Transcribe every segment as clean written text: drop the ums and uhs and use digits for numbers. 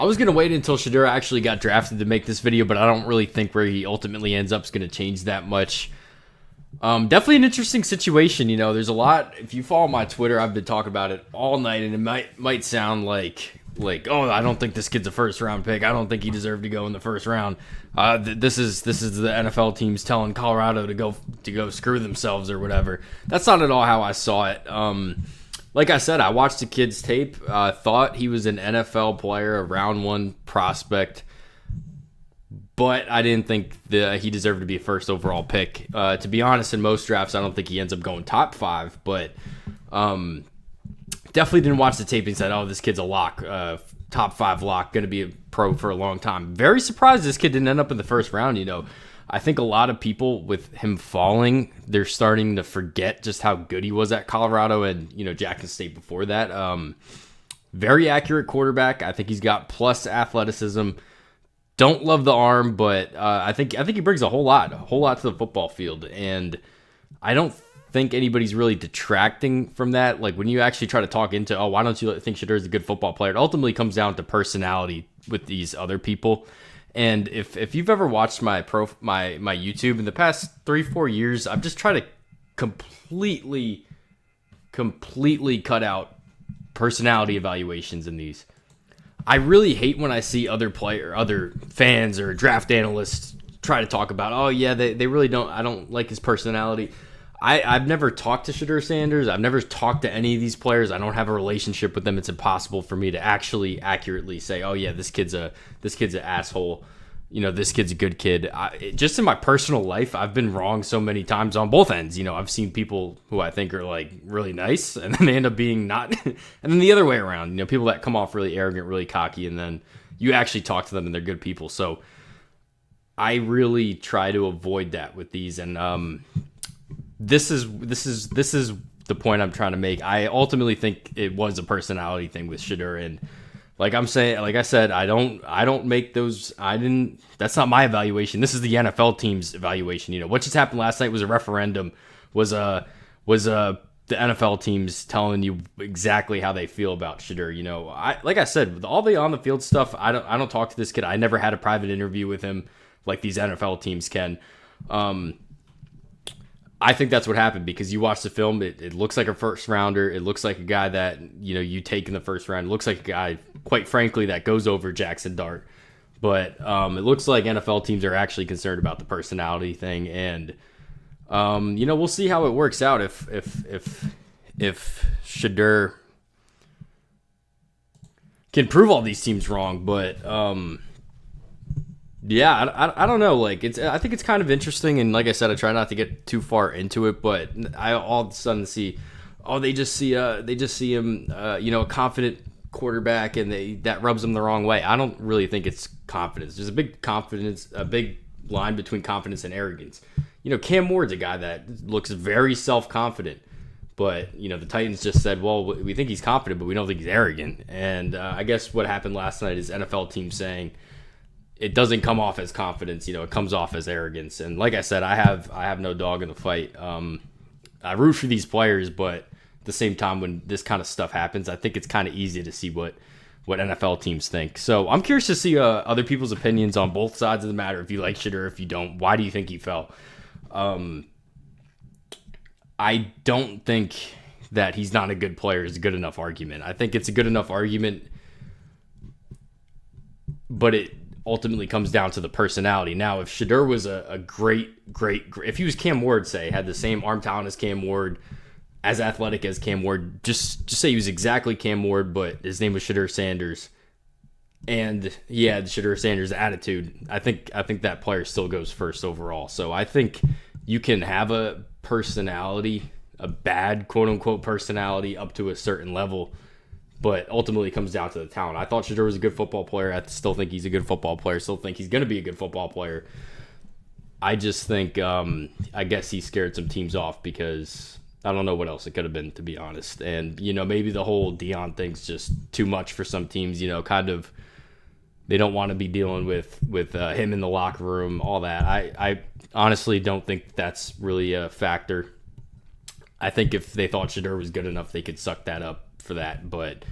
I was going to wait until Shedeur actually got drafted to make this video, but I don't really think where he ultimately ends up is going to change that much. Definitely an interesting situation. There's a lot. If you follow my Twitter, I've been talking about it all night, and it might sound like, oh, I don't think this kid's a first round pick. I don't think he deserved to go in the first round. This is the NFL teams telling Colorado to go screw themselves or whatever. That's not at all how I saw it. Like I said, I watched the kid's tape. Thought he was an NFL player, a round one prospect, but I didn't think he deserved to be a first overall pick. To be honest, in most drafts, I don't think he ends up going top 5, but definitely didn't watch the tape and said, oh, this kid's a lock, top 5 lock, going to be a pro for a long time. Very surprised this kid didn't end up in the first round. I think a lot of people with him falling, they're starting to forget just how good he was at Colorado and, Jackson State before that. Very accurate quarterback. I think he's got plus athleticism. Don't love the arm, but I think he brings a whole lot to the football field. And I don't think anybody's really detracting from that. Like when you actually try to talk into, oh, why don't you think Shedeur is a good football player? It ultimately comes down to personality with these other people. And if you've ever watched my YouTube in the past 3-4 years, I've just tried to completely cut out personality evaluations in these. I really hate when I see other fans or draft analysts try to talk about, oh yeah, they really don't. I don't like his personality. I've never talked to Shedeur Sanders. I've never talked to any of these players. I don't have a relationship with them. It's impossible for me to actually accurately say, oh yeah, this kid's an asshole. This kid's a good kid. Just in my personal life, I've been wrong so many times on both ends. I've seen people who I think are like really nice, and then they end up being not. And then the other way around, people that come off really arrogant, really cocky, and then you actually talk to them and they're good people. So I really try to avoid that with these, and this is the point I'm trying to make. I ultimately think it was a personality thing with Shedeur, and like I said, I don't make those. That's not my evaluation. This is the NFL team's evaluation. What just happened last night was a referendum. Was the NFL teams telling you exactly how they feel about Shedeur. Like I said, with all the on the field stuff, I don't talk to this kid. I never had a private interview with him like these NFL teams can. I think that's what happened because you watch the film. It looks like a first rounder. It looks like a guy that you take in the first round. It looks like a guy, quite frankly, that goes over Jackson Dart. But it looks like NFL teams are actually concerned about the personality thing, and we'll see how it works out if Shedeur can prove all these teams wrong. But yeah, I don't know. Like I think it's kind of interesting, and like I said, I try not to get too far into it. But I all of a sudden see, they just see him, a confident quarterback, and that rubs them the wrong way. I don't really think it's confidence. There's a big line between confidence and arrogance. Cam Ward's a guy that looks very self-confident, but the Titans just said, well, we think he's confident, but we don't think he's arrogant. And I guess what happened last night is NFL teams saying, it doesn't come off as confidence, it comes off as arrogance. And like I said, I have no dog in the fight. I root for these players, but at the same time, when this kind of stuff happens, I think it's kind of easy to see what NFL teams think. So I'm curious to see other people's opinions on both sides of the matter. If you like Shedeur, if you don't, why do you think he fell? I don't think that he's not a good player is a good enough argument. I think it's a good enough argument, but it ultimately comes down to the personality. Now, if Shedeur was a great, if he was Cam Ward, say, had the same arm talent as Cam Ward, as athletic as Cam Ward, just say he was exactly Cam Ward, but his name was Shedeur Sanders, and he had Shedeur Sanders' attitude, I think that player still goes first overall. So I think you can have a personality, a bad quote-unquote personality up to a certain level, but ultimately it comes down to the talent. I thought Shedeur was a good football player. I still think he's a good football player. Still think he's going to be a good football player. I just think, I guess he scared some teams off because I don't know what else it could have been, to be honest. And, maybe the whole Deion thing's just too much for some teams, kind of, they don't want to be dealing with him in the locker room, all that. I honestly don't think that's really a factor. I think if they thought Shedeur was good enough, they could suck that up for that. But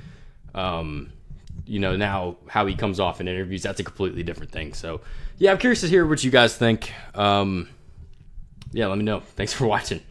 now how he comes off in interviews, that's a completely different thing. So, yeah, I'm curious to hear what you guys think. Yeah, let me know. Thanks for watching.